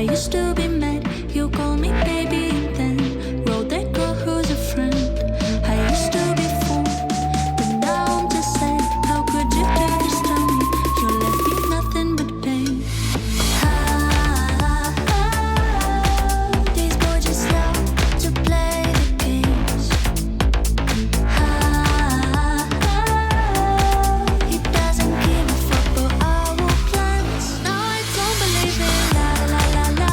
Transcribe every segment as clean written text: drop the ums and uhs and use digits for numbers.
I used to be mad, you call me baby, and then wrote that girl who's a friend. I used to be fooled, but now I'm just sad. How could you do this to me? You left me nothing but pain. These boys just love to play the games. He doesn't give a fuck about our plans. No, I don't believe in la la la la,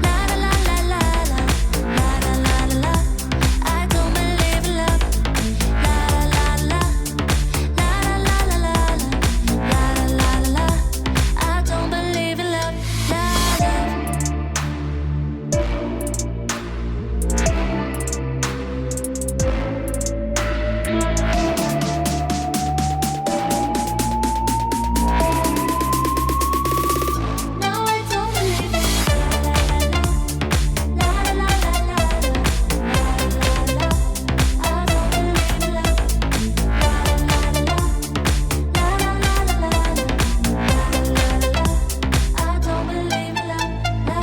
la la la la la, la la la la. I don't believe in love, la la la la, la la la la, la la la la. I don't believe in love, la la. No, I don't believe in la la la la, la la la la, la la la. I don't believe in love, la la la la, la la la la, la la la. I don't believe in love, la